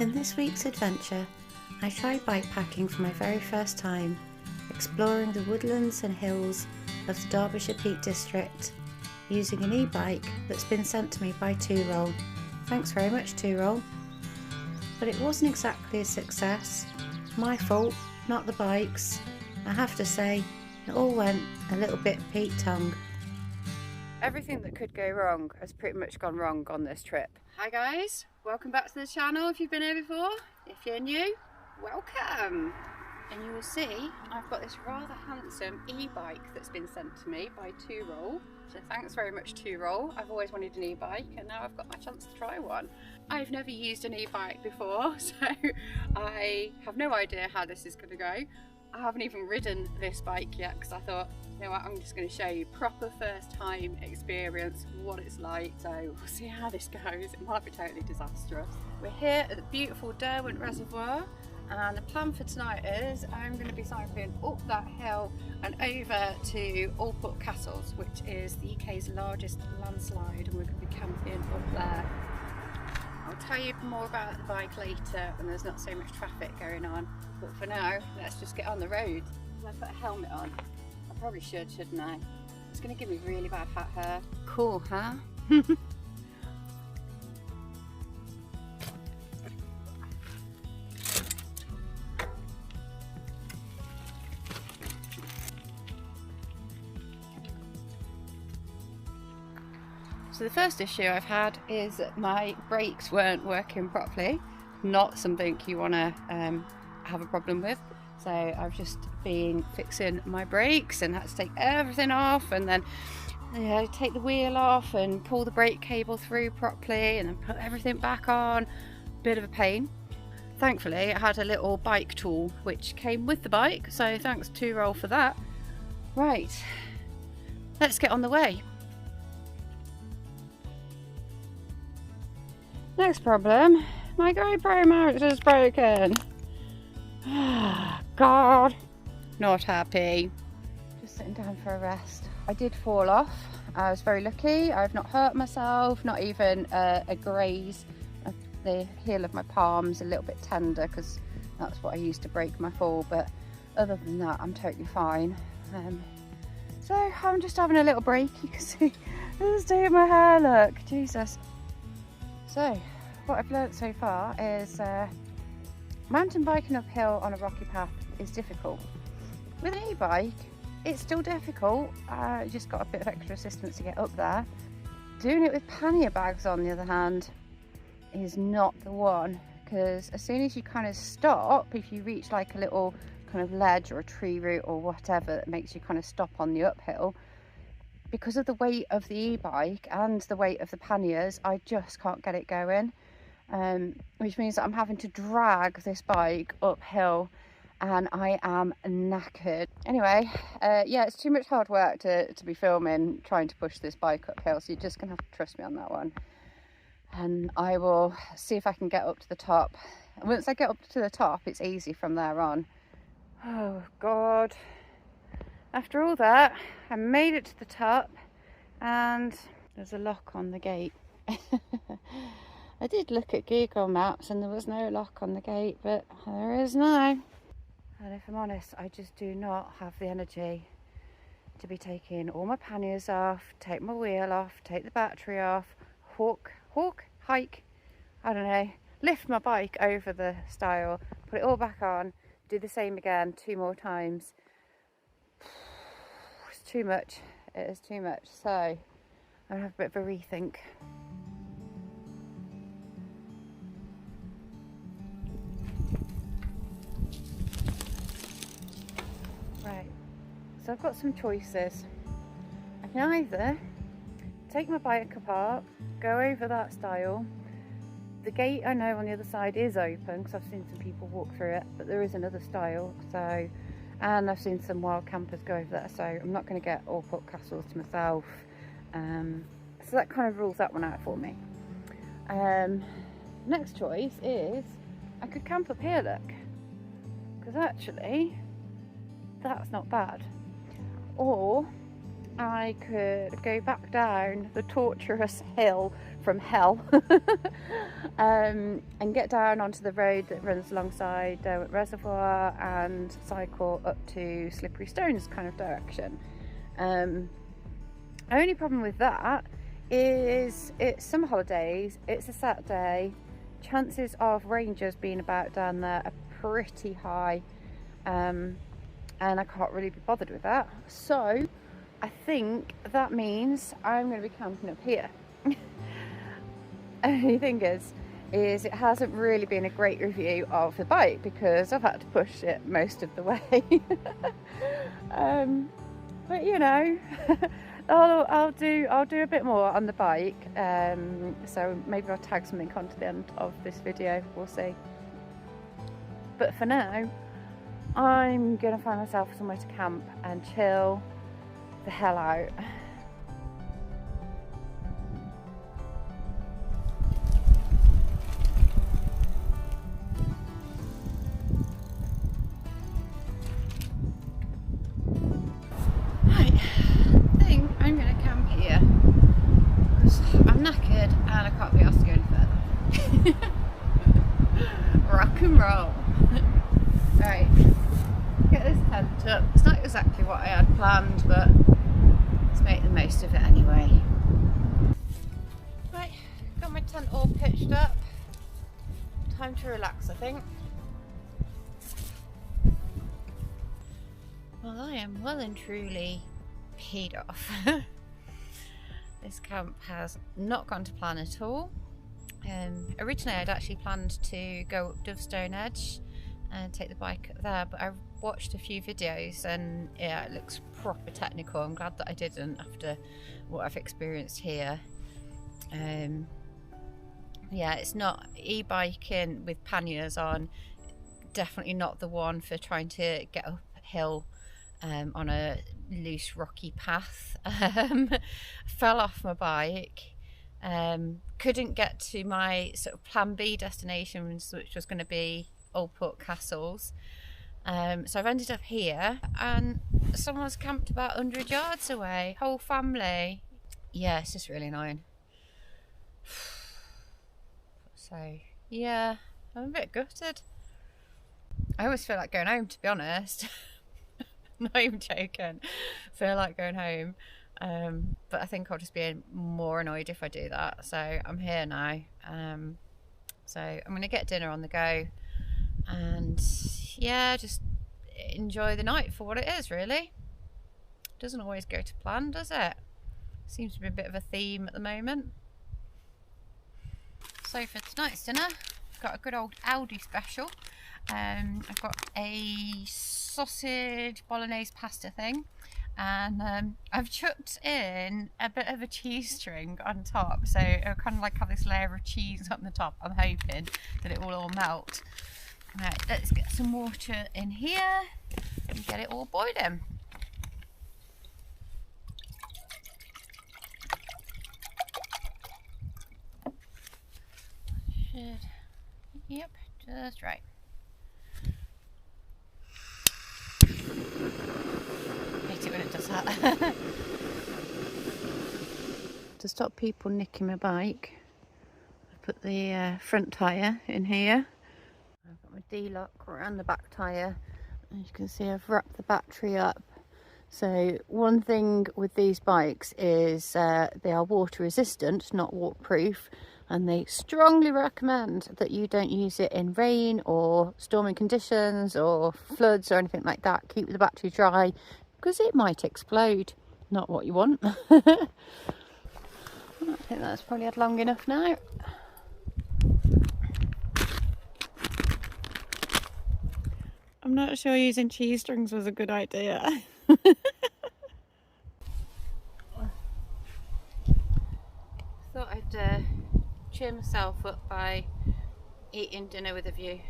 In this week's adventure, I tried bikepacking for my very first time, exploring the woodlands and hills of the Derbyshire Peak District, using an e-bike that's been sent to me by Touroll. Thanks very much, Touroll. But it wasn't exactly a success. My fault, not the bike's. I have to say, it all went a little bit Pete-tongue. Everything that could go wrong has pretty much gone wrong on this trip. Hi guys, welcome back to the channel if you've been here before. If you're new, welcome. And you will see I've got this rather handsome e-bike that's been sent to me by Touroll. So thanks very much, Touroll. I've always wanted an e-bike and now I've got my chance to try one. I've never used an e-bike before, so I have no idea how this is going to go. I haven't even ridden this bike yet because I thought, you know what, I'm just going to show you proper first time experience, what it's like. So we'll see how this goes. It might be totally disastrous. We're here at the beautiful Derwent Reservoir, and the plan for tonight is I'm going to be cycling up that hill and over to Allport Castles, which is the UK's largest landslide, and we're going to be camping up there. I'll tell you more about the bike later when there's not so much traffic going on, but for now let's just get on the road. Should I put a helmet on? I probably should, shouldn't I? It's going to give me really bad fat hair. Cool, huh? So the first issue I've had is that my brakes weren't working properly. Not something you want to have a problem with. So I've just been fixing my brakes and had to take everything off, and then take the wheel off and pull the brake cable through properly and then put everything back on. Bit of a pain. Thankfully I had a little bike tool which came with the bike, so thanks Touroll for that. Right, let's get on the way. Next problem, my GoPro mount is broken. God, not happy. Just sitting down for a rest. I did fall off. I was very lucky. I've not hurt myself, not even a graze. The heel of my palm's a little bit tender because that's what I used to break my fall, but other than that I'm totally fine. So I'm just having a little break. You can see this is doing my hair, look, Jesus. So what I've learnt so far is mountain biking uphill on a rocky path is difficult. With an e-bike, it's still difficult. You just got a bit of extra assistance to get up there. Doing it with pannier bags, on the other hand, is not the one, because as soon as you kind of stop, if you reach like a little kind of ledge or a tree root or whatever that makes you kind of stop on the uphill, because of the weight of the e-bike and the weight of the panniers, I just can't get it going. Which means that I'm having to drag this bike uphill and I am knackered. Anyway, yeah, it's too much hard work to be filming trying to push this bike uphill, so you're just gonna have to trust me on that one. And I will see if I can get up to the top. And once I get up to the top, it's easy from there on. Oh God. After all that, I made it to the top and there's a lock on the gate. I did look at Google Maps and there was no lock on the gate, but there is now. And if I'm honest, I just do not have the energy to be taking all my panniers off, take my wheel off, take the battery off, hike, I don't know, lift my bike over the stile, put it all back on, do the same again 2 more times. It's too much, it is too much. So I'm gonna have a bit of a rethink. Right, so I've got some choices. I can either take my bike apart, go over that stile. The gate I know on the other side is open because I've seen some people walk through it, but there is another stile, so, and I've seen some wild campers go over there, so I'm not going to get Allport Castles to myself. So that kind of rules that one out for me. Next choice is I could camp up here, look, because actually that's not bad. Or I could go back down the tortuous hill from hell and get down onto the road that runs alongside Derwent Reservoir and cycle up to Slippery Stones kind of direction. Only problem with that is it's summer holidays, it's a Saturday, chances of rangers being about down there are pretty high, and I can't really be bothered with that. So I think that means I'm going to be camping up here. Only thing is it hasn't really been a great review of the bike because I've had to push it most of the way. But you know, I'll do a bit more on the bike. So maybe I'll tag something onto the end of this video. We'll see. But for now, I'm gonna find myself somewhere to camp and chill the hell out. Right, I think I'm gonna camp here because I'm knackered and I can't be asked to go any further. Rock and roll. Right, get this tent up. It's not exactly what I had planned, but let's make the most of it anyway. Right, got my tent all pitched up. Time to relax, I think. Well, I am well and truly paid off. This camp has not gone to plan at all. Originally I'd actually planned to go up Dovestone Edge and take the bike up there, but I watched a few videos and yeah, it looks proper technical. I'm glad that I didn't after what I've experienced here. Yeah, it's not e-biking with panniers on, definitely not the one for trying to get uphill on a loose rocky path. Fell off my bike, couldn't get to my sort of plan B destination, which was going to be Old Port Castles. So I've ended up here and someone's camped about 100 yards away, whole family. Yeah, it's just really annoying. So yeah, I'm a bit gutted. I always feel like going home, to be honest. Not even joking, feel like going home. But I think I'll just be more annoyed if I do that. So I'm here now. So I'm gonna get dinner on the go and yeah, just enjoy the night for what it is, really. Doesn't always go to plan, does it? Seems to be a bit of a theme at the moment. So for tonight's dinner, I've got a good old Aldi special. I've got a sausage bolognese pasta thing, and I've chucked in a bit of a cheese string on top, so it'll kind of like have this layer of cheese on the top. I'm hoping that it will all melt. Right, let's get some water in here and get it all boiling. Yep, just right. Hate it when it does that. To stop people nicking my bike, I put the front tyre in here. I've got my D-lock around the back tyre. As you can see, I've wrapped the battery up. So one thing with these bikes is they are water resistant, not waterproof, and they strongly recommend that you don't use it in rain or stormy conditions or floods or anything like that. Keep the battery dry because it might explode. Not what you want. I think that's probably had long enough now. I'm not sure using cheese strings was a good idea. Thought I'd cheer myself up by eating dinner with a view.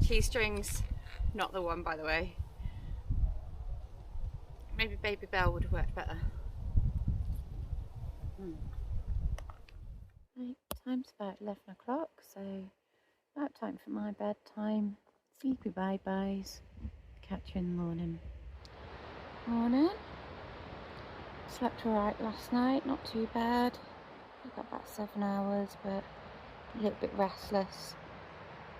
Cheese strings, not the one, by the way. Maybe Baby Bell would have worked better. Right, time's about 11 o'clock, so about time for my bedtime. Sleepy bye-byes. Catch you in the morning. Morning. Slept alright last night, not too bad. I got about 7 hours, but a little bit restless.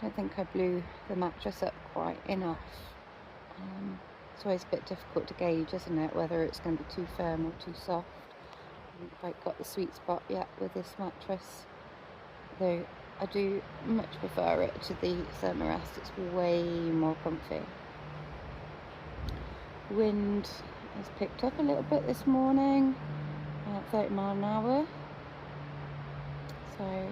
Don't think I blew the mattress up quite enough. It's always a bit difficult to gauge, isn't it, whether it's going to be too firm or too soft. I haven't quite got the sweet spot yet with this mattress, though I do much prefer it to the Thermarest. It's way more comfy. Wind has picked up a little bit this morning, 30 miles an hour. So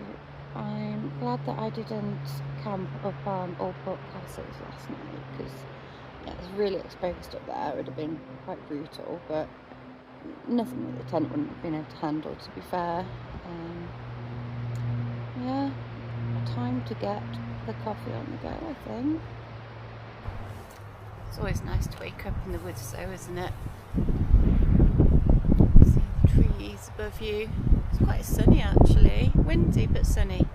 I'm glad that I didn't camp up on Old Port Castles last night, because yeah, it's really exposed up there. It would have been quite brutal, but nothing that the tent wouldn't have been able to handle, to be fair. Yeah, time to get the coffee on the go, I think. It's always nice to wake up in the woods though, isn't it? See the trees above you. It's quite sunny actually. Windy but sunny.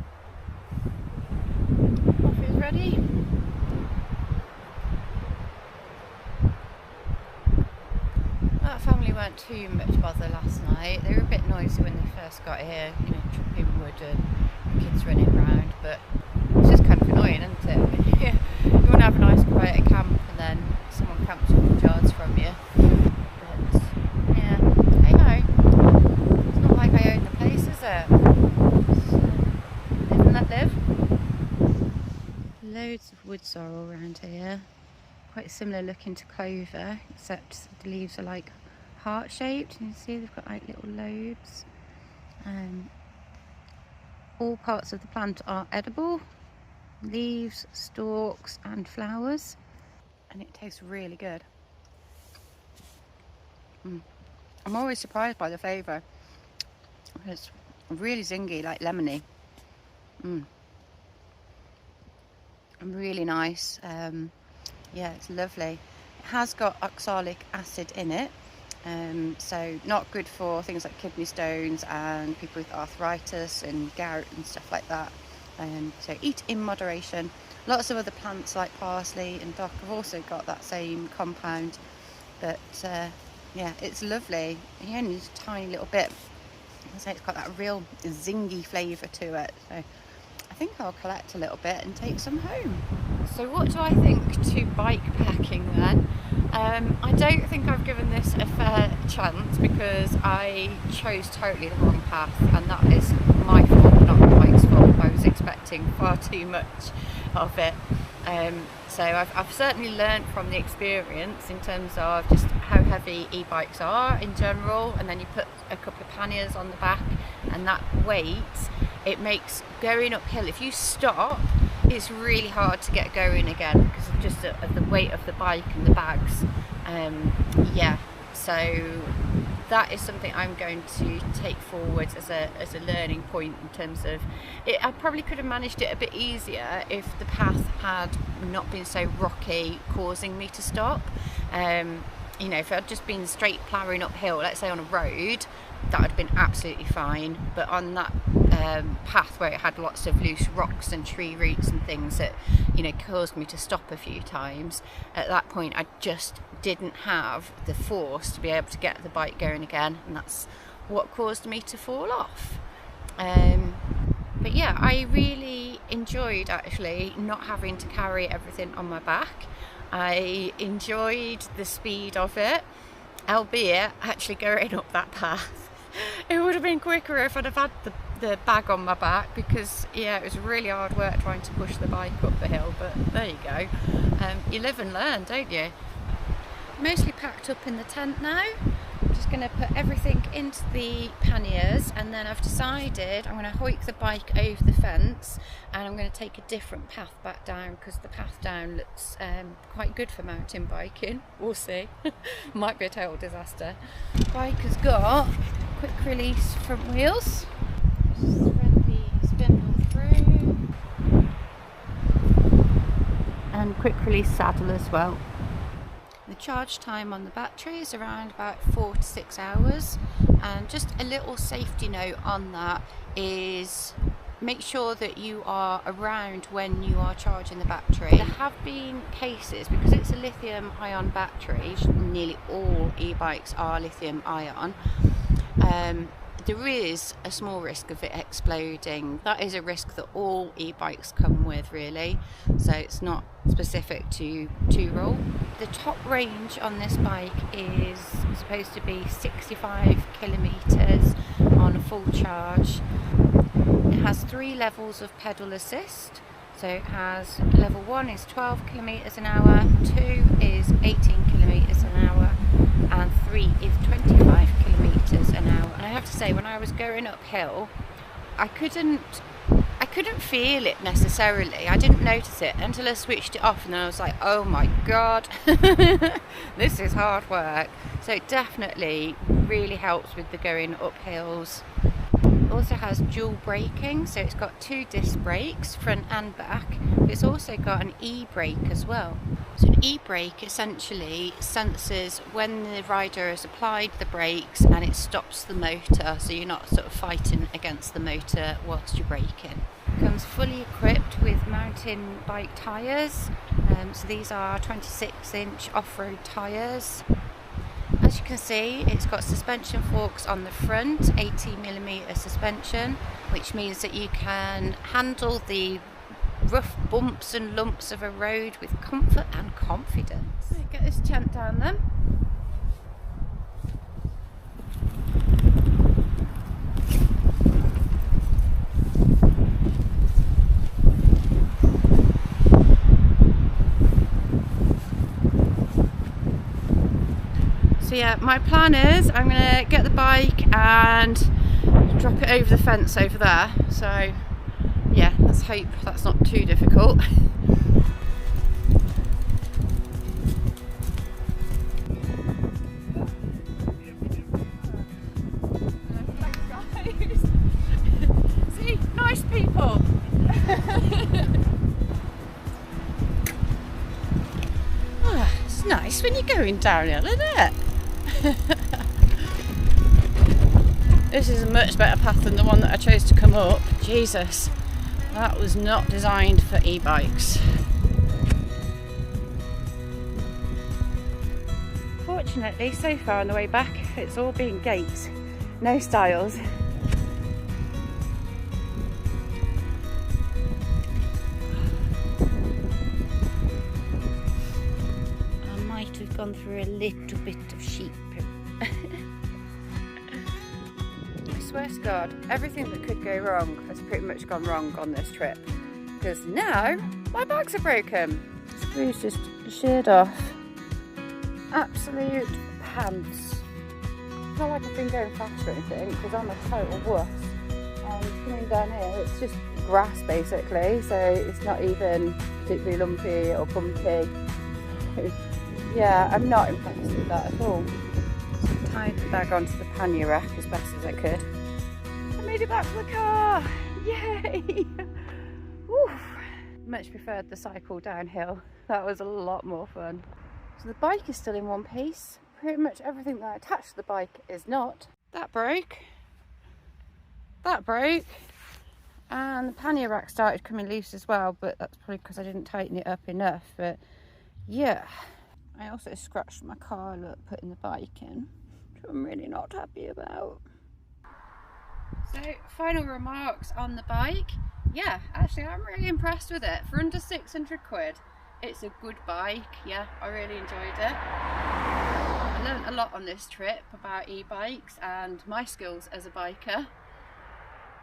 Coffee's ready. That family weren't too much bother last night. They were a bit noisy when they first got here, you know, chopping wood and kids running around, but it's just kind of annoying, isn't it? Yeah. You want to have a nice quiet camp and then someone camps 100 yards from you. But yeah, hey ho. It's not like I own the place, is it? Live and let live. Loads of wood sorrel around here. Quite similar looking to clover, except the leaves are like heart shaped. You can see they've got like little lobes. All parts of the plant are edible. Leaves, stalks and flowers, and it tastes really good. I'm always surprised by the flavour. It's really zingy, like lemony. And really nice. Yeah, it's lovely. It has got oxalic acid in it, so not good for things like kidney stones and people with arthritis and gout and stuff like that. So eat in moderation. Lots of other plants like parsley and dock have also got that same compound, but yeah, it's lovely. You only need a tiny little bit. So it's got that real zingy flavour to it. So I think I'll collect a little bit and take some home. So what do I think to bike packing then? I don't think I've given this a fair chance because I chose totally the wrong path, and that is my fault, not the bike's fault. I was expecting far too much of it. So I've certainly learned from the experience in terms of just how heavy e-bikes are in general, and then you put a couple of panniers on the back, and that weight, it makes going uphill, if you stop, it's really hard to get going again because of just the weight of the bike and the bags. Yeah, so that is something I'm going to take forward as a learning point in terms of it. I probably could have managed it a bit easier if the path had not been so rocky, causing me to stop. You know, if it had just been straight ploughing uphill, let's say on a road, that would have been absolutely fine. But on that path where it had lots of loose rocks and tree roots and things that, you know, caused me to stop a few times, at that point I just didn't have the force to be able to get the bike going again, and that's what caused me to fall off. But yeah, I really enjoyed actually not having to carry everything on my back. I enjoyed the speed of it, albeit actually going up that path. It would have been quicker if I'd have had the bag on my back, because yeah, it was really hard work trying to push the bike up the hill, but there you go. You live and learn, don't you? Mostly packed up in the tent now. I'm just going to put everything into the panniers, and then I've decided I'm going to hoik the bike over the fence, and I'm going to take a different path back down because the path down looks quite good for mountain biking. We'll see. Might be a total disaster. The bike has got quick release front wheels. Just thread the spindle through, and quick release saddle as well. The charge time on the battery is around about 4 to 6 hours, and just a little safety note on that is make sure that you are around when you are charging the battery. There have been cases, because it's a lithium ion battery, nearly all e-bikes are lithium ion, there is a small risk of it exploding. That is a risk that all e-bikes come with, really, so it's not specific to Touroll. The top range on this bike is supposed to be 65 kilometres on a full charge. It has 3 levels of pedal assist. So it has level 1 is 12 kilometres an hour, 2 is 18 kilometres an hour, and 3 is 25 kilometres an hour. And I have to say, when I was going uphill, I couldn't feel it necessarily. I didn't notice it until I switched it off, and then I was like, oh my god, this is hard work. So it definitely really helps with the going up hills. It also has dual braking, so it's got 2 disc brakes, front and back. It's also got an e-brake as well. So an e-brake essentially senses when the rider has applied the brakes and it stops the motor, so you're not sort of fighting against the motor whilst you're braking. It comes fully equipped with mountain bike tyres, so these are 26-inch off-road tyres. As you can see, it's got suspension forks on the front, 18mm suspension, which means that you can handle the rough bumps and lumps of a road with comfort and confidence. Get this tent down then. So yeah, my plan is I'm going to get the bike and drop it over the fence over there. So yeah, let's hope that's not too difficult. See, nice people. Oh, it's nice when you're going downhill, isn't it? This is a much better path than the one that I chose to come up. Jesus, that was not designed for e-bikes. Fortunately, so far on the way back, it's all been gates, no styles. I might have gone through a little bit of sheep. I swear to God, everything that could go wrong has pretty much gone wrong on this trip. Because now, my bags are broken. Screws just sheared off. Absolute pants. It's not like I've been going fast or anything, because I'm a total wuss. Coming down here, it's just grass basically, so it's not even particularly lumpy or bumpy. Yeah, I'm not impressed with that at all. So tied the bag onto the pannier rack as best as I could. I made it back to the car! Yay! Oof. Much preferred the cycle downhill. That was a lot more fun. So the bike is still in one piece. Pretty much everything that I attached to the bike is not. That broke. That broke. And the pannier rack started coming loose as well, but that's probably because I didn't tighten it up enough. But yeah. I also scratched my car, look, putting the bike in, which I'm really not happy about. So, final remarks on the bike. Yeah, actually I'm really impressed with it. For under 600 quid, it's a good bike. Yeah, I really enjoyed it. I learned a lot on this trip about e-bikes and my skills as a biker.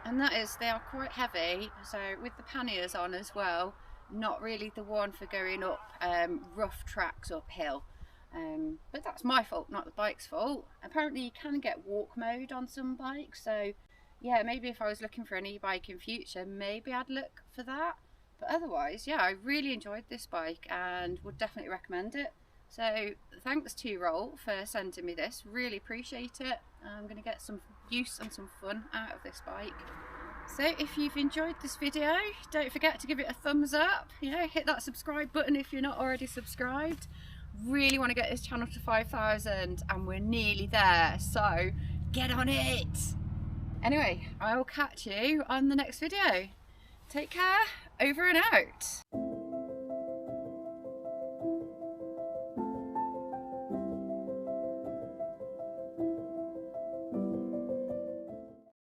And that is, they are quite heavy, so with the panniers on as well, not really the one for going up rough tracks uphill, but that's my fault, not the bike's fault. Apparently you can get walk mode on some bikes, so yeah, maybe if I was looking for an e-bike in future, maybe I'd look for that. But otherwise, yeah, I really enjoyed this bike and would definitely recommend it. So thanks Touroll for sending me this, really appreciate it. I'm going to get some use and some fun out of this bike. So if you've enjoyed this video, don't forget to give it a thumbs up, you know, hit that subscribe button if you're not already subscribed. Really want to get this channel to 5,000 and we're nearly there, so get on it. Anyway, I will catch you on the next video. Take care, over and out.